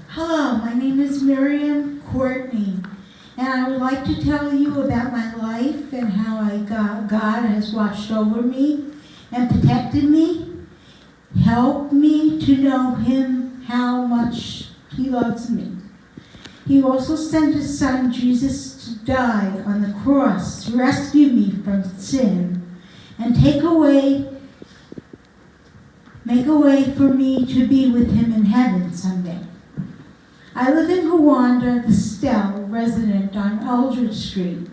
Hello, my name is Miriam Courtney, and I would like to tell you about my life and how God has watched over me and protected me, helped me to know Him, how much He loves me. He also sent His Son, Jesus, to die on the cross to rescue me from sin and make a way for me to be with Him in heaven someday. I live in Gowanda, the Stell, resident on Eldridge Street.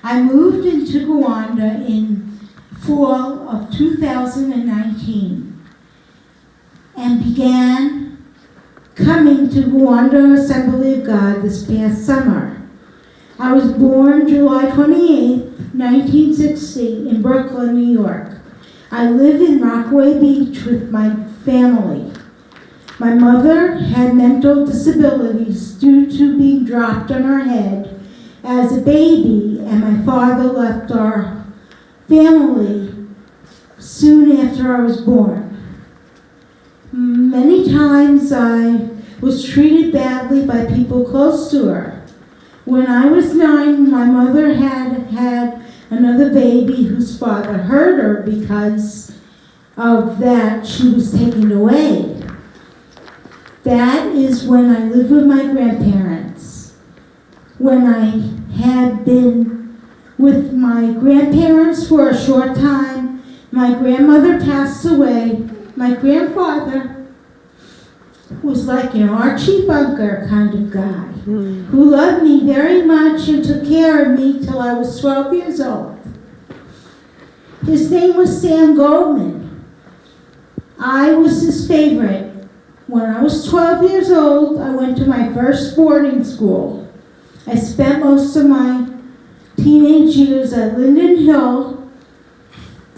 I moved into Gowanda in fall of 2019 and began coming to Gowanda Assembly of God this past summer. I was born July 28, 1960 in Brooklyn, New York. I live in Rockaway Beach with my family. My mother had mental disabilities due to being dropped on her head as a baby, and my father left our family soon after I was born. Many times I was treated badly by people close to her. When I was 9, my mother had another baby whose father hurt her because of that she was taken away. That is when I lived with my grandparents. When I had been with my grandparents for a short time, my grandmother passed away. My grandfather was like an Archie Bunker kind of guy who loved me very much and took care of me till I was 12 years old. His name was Sam Goldman. I was his favorite. When I was 12 years old, I went to my first boarding school. I spent most of my teenage years at Linden Hill,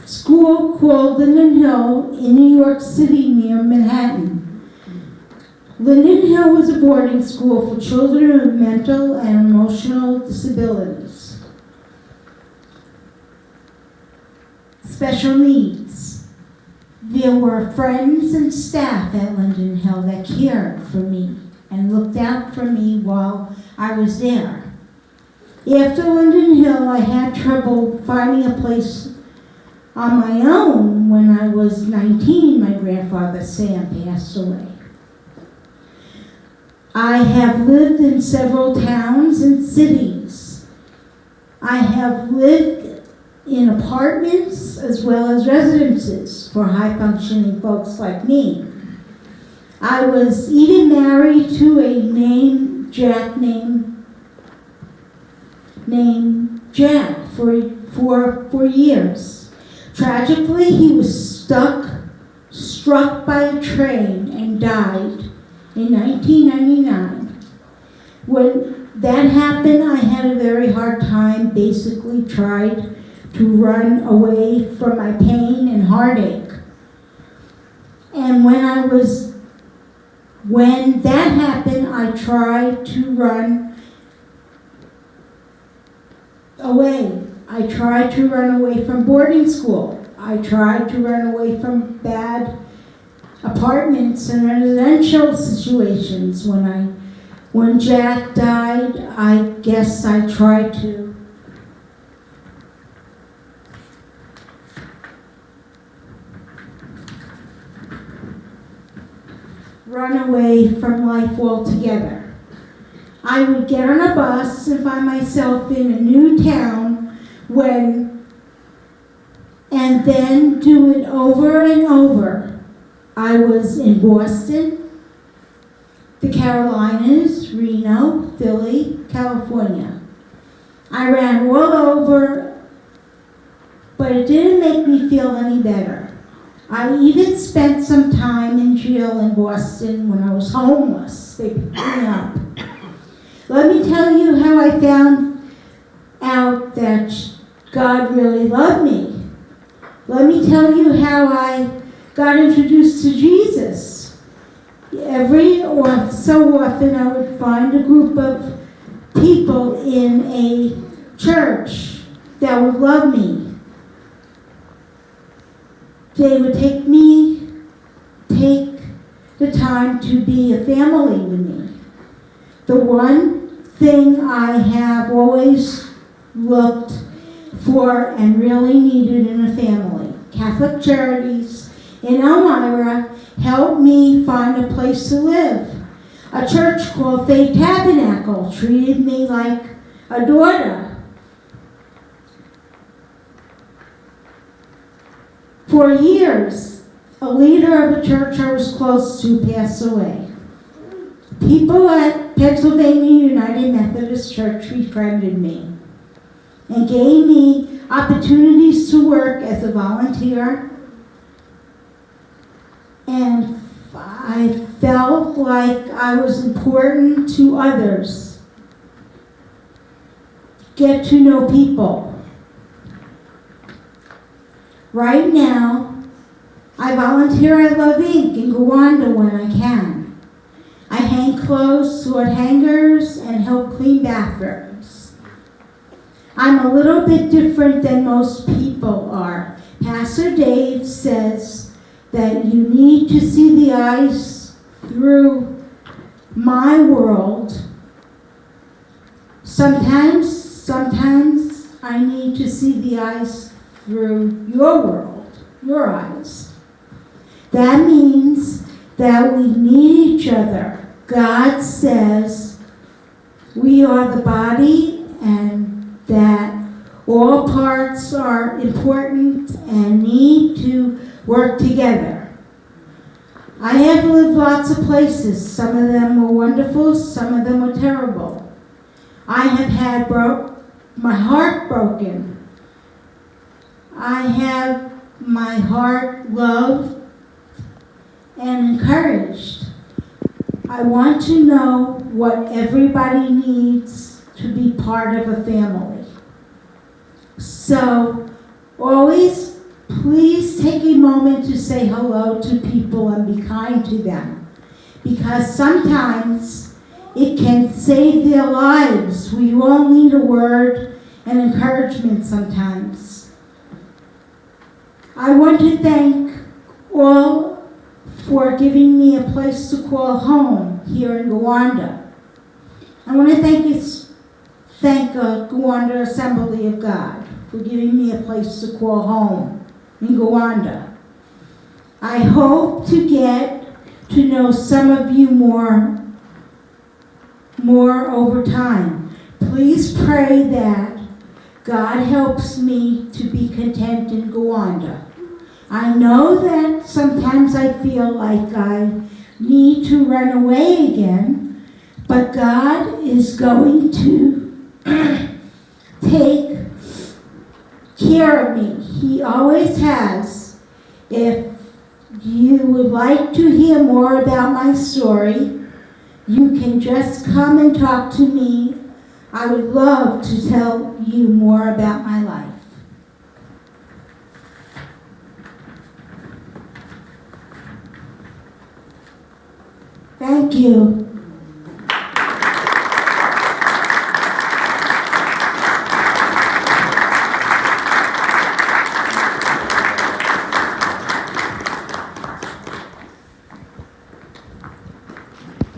school called Linden Hill in New York City near Manhattan. Linden Hill was a boarding school for children with mental and emotional disabilities, special needs. There were friends and staff at Linden Hill that cared for me and looked out for me while I was there. After Linden Hill, I had trouble finding a place on my own. When I was 19, my grandfather Sam passed away. I have lived in several towns and cities. I have lived in apartments as well as residences for high-functioning folks like me. I was even married to a named Jack for years. Tragically, he was struck by a train and died in 1999. When that happened, I had a very hard time, basically tried to run away from my pain and heartache. And when that happened, I tried to run away. I tried to run away from boarding school. I tried to run away from bad apartments and residential situations. When Jack died, I guess I tried to run away from life altogether. I would get on a bus and find myself in a new town and then do it over and over. I was in Boston, the Carolinas, Reno, Philly, California. I ran all over, but it didn't make me feel any better. I even spent some time in jail in Boston when I was homeless. They picked me up. Let me tell you how I found out that God really loved me. Let me tell you how I got introduced to Jesus. Every or so often I would find a group of people in a church that would love me. They would take the time to be a family with me. The one thing I have always looked for and really needed in a family, Catholic Charities in Elmira helped me find a place to live. A church called Faith Tabernacle treated me like a daughter. For years, a leader of a church I was close to passed away. People at Pennsylvania United Methodist Church befriended me and gave me opportunities to work as a volunteer, and I felt like I was important to others. Get to know people. Right now, I volunteer at Love Inc. in Gowanda when I can. I hang clothes, sort hangers, and help clean bathrooms. I'm a little bit different than most people are. Pastor Dave says that you need to see the eyes through my world. Sometimes I need to see the eyes through your world, your eyes. That means that we need each other. God says we are the body and that all parts are important and need to work together. I have lived lots of places. Some of them were wonderful, some of them were terrible. I have had my heart broken. I have my heart loved and encouraged. I want to know what everybody needs to be part of a family. So always please take a moment to say hello to people and be kind to them, because sometimes it can save their lives. We all need a word and encouragement sometimes. I want to thank all for giving me a place to call home here in Gowanda. I want to thank Gowanda Assembly of God for giving me a place to call home in Gowanda. I hope to get to know some of you more over time. Please pray that God helps me to be content in Gowanda. I know that sometimes I feel like I need to run away again, but God is going to take care of me. He always has. If you would like to hear more about my story, you can just come and talk to me. I would love to tell you more about my life. Thank you.